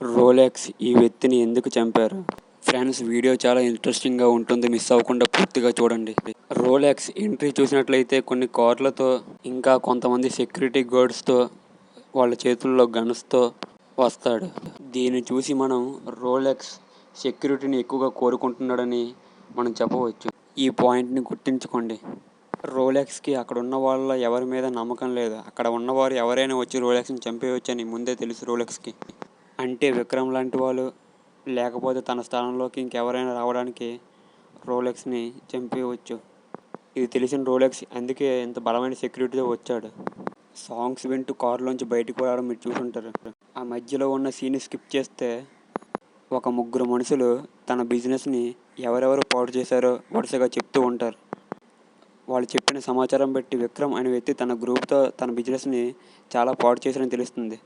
Rolex ఈ వ్యక్తిని ఎందుకు చంపారు? ఫ్రెండ్స్, వీడియో చాలా ఇంట్రెస్టింగ్గా ఉంటుంది, మిస్ అవ్వకుండా పూర్తిగా చూడండి. రోలెక్స్ ఎంట్రీ చూసినట్లయితే కొన్ని కార్లతో, ఇంకా కొంతమంది సెక్యూరిటీ గార్డ్స్తో, వాళ్ళ చేతుల్లో గన్స్తో వస్తాడు. దీన్ని చూసి మనం రోలెక్స్ సెక్యూరిటీని ఎక్కువగా కోరుకుంటున్నాడని మనం చెప్పవచ్చు. ఈ పాయింట్ని గుర్తుంచుకోండి. రోలెక్స్కి అక్కడ ఉన్న వాళ్ళ ఎవరి మీద నమ్మకం లేదు. అక్కడ ఉన్నవారు ఎవరైనా వచ్చి రోలెక్స్ని చంపేయవచ్చని ముందే తెలుసు రోలెక్స్కి. అంటే విక్రమ్ లాంటి వాళ్ళు, లేకపోతే తన స్థానంలోకి ఇంకెవరైనా రావడానికి రోలెక్స్ని చంపేయవచ్చు. ఇది తెలిసిన రోలెక్స్ అందుకే ఇంత బలమైన సెక్యూరిటీతో వచ్చాడు. సాంగ్స్ వింటూ కారులోంచి బయటకు రావడం మీరు చూసుంటారు. ఆ మధ్యలో ఉన్న సీన్ స్కిప్ చేస్తే ఒక ముగ్గురు మనుషులు తన బిజినెస్ని ఎవరెవరు పాడు చేశారో వరుసగా చెప్తూ ఉంటారు. వాళ్ళు చెప్పిన సమాచారం బట్టి విక్రమ్ అనే వ్యక్తి తన గ్రూప్తో తన బిజినెస్ని చాలా పాడు చేశారని తెలుస్తుంది.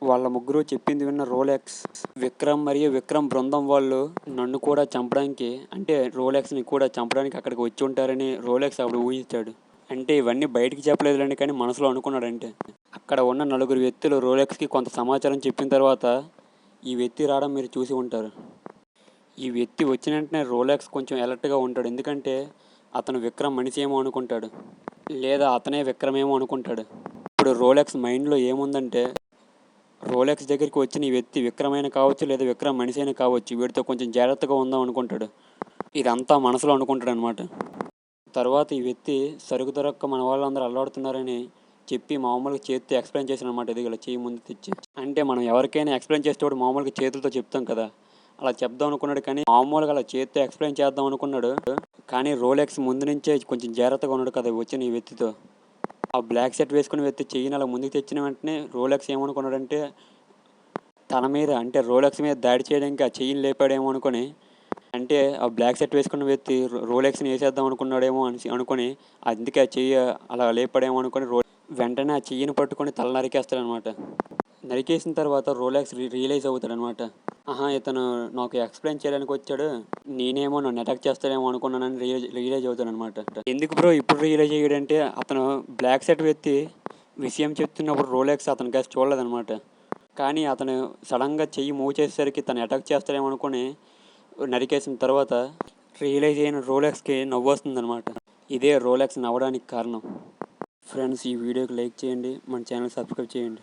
వాళ్ళ ముగ్గురు చెప్పింది విన్న రోలెక్స్, విక్రమ్ మరియు విక్రమ్ బృందం వాళ్ళు నన్ను కూడా చంపడానికి, అంటే రోలెక్స్ని కూడా చంపడానికి అక్కడికి వచ్చి ఉంటారని రోలెక్స్ అప్పుడు ఊహించాడు. అంటే ఇవన్నీ బయటికి చెప్పలేదులేండి, కానీ మనసులో అనుకున్నాడంటే. అక్కడ ఉన్న నలుగురు వ్యక్తులు రోలెక్స్కి కొంత సమాచారం చెప్పిన తర్వాత ఈ వ్యక్తి రావడం మీరు చూసి ఉంటారు. ఈ వ్యక్తి వచ్చిన వెంటనే రోలెక్స్ కొంచెం అలర్ట్గా ఉంటాడు. ఎందుకంటే అతను విక్రమ్ మనిషి ఏమో అనుకుంటాడు, లేదా అతనే విక్రమ్ ఏమో అనుకుంటాడు. ఇప్పుడు రోలెక్స్ మైండ్లో ఏముందంటే, రోలెక్స్ దగ్గరికి వచ్చిన ఈ వ్యక్తి విక్రమ్ అయినా కావచ్చు, లేదా విక్రమ్ మనిషి అయినా కావచ్చు, వీడితో కొంచెం జాగ్రత్తగా ఉందాం అనుకుంటాడు. ఇదంతా మనసులో అనుకుంటాడు అనమాట. తర్వాత ఈ వ్యక్తి సరుకు దొరక్క మన వాళ్ళందరూ అల్లాడుతున్నారని చెప్పి మామూలుగా చేతితో ఎక్స్ప్లెయిన్ చేశాను అనమాట. ఇది ఇలా చేయి ముందు తెచ్చి, అంటే మనం ఎవరికైనా ఎక్స్ప్లెయిన్ చేసేటప్పుడు మామూలుగా చేతులతో చెప్తాం కదా, అలా చెప్దాం అనుకున్నాడు. కానీ మామూలుగా అలా చేతితో ఎక్స్ప్లెయిన్ చేద్దాం అనుకున్నాడు. కానీ రోలెక్స్ ముందు నుంచే కొంచెం జాగ్రత్తగా ఉన్నాడు కదా వచ్చిన ఈ వ్యక్తితో. ఆ బ్లాక్ షర్ట్ వేసుకుని వ్యక్తి చెయ్యిని అలా ముందుకు తెచ్చిన వెంటనే రోలెక్స్ ఏమనుకున్నాడంటే, తన మీద, అంటే రోలెక్స్ మీద దాడి చేయడానికి ఆ చెయ్యిని లేపాడేమో అనుకొని, అంటే ఆ బ్లాక్ షర్ట్ వేసుకున్న వ్యక్తి రోలెక్స్ని వేసేద్దాం అనుకున్నాడేమో అనుకొని, అందుకే ఆ చెయ్యి అలా లేపాడేమో అనుకొని వెంటనే ఆ చెయ్యిని పట్టుకొని తల నరికేస్తాడనమాట. నరికేసిన తర్వాత రోలెక్స్ రియలైజ్ అవుతాడనమాట. ఇతను నాకు ఎక్స్ప్లెయిన్ చేయడానికి వచ్చాడు, నేనేమో నన్ను అటాక్ చేస్తాడేమో అనుకున్నానని రియలైజ్ అవుతాడనమాట. ఎందుకు బ్రో ఇప్పుడు రియలైజ్ అయ్యాడంటే, అతను బ్లాక్ షర్ట్ వ్యక్తి విషయం చెప్తున్నప్పుడు రోలెక్స్ అతని కేసు చూడలేదనమాట. కానీ అతను సడన్గా చెయ్యి మూవ్ చేసేసరికి తను అటాక్ చేస్తాడేమో అనుకుని నరికేసిన తర్వాత రియలైజ్ అయిన రోలెక్స్కి నవ్వు వస్తుందన్నమాట. ఇదే రోలెక్స్ నవ్వడానికి కారణం. ఫ్రెండ్స్, ఈ వీడియోకి లైక్ చేయండి, మన ఛానల్ సబ్స్క్రైబ్ చేయండి.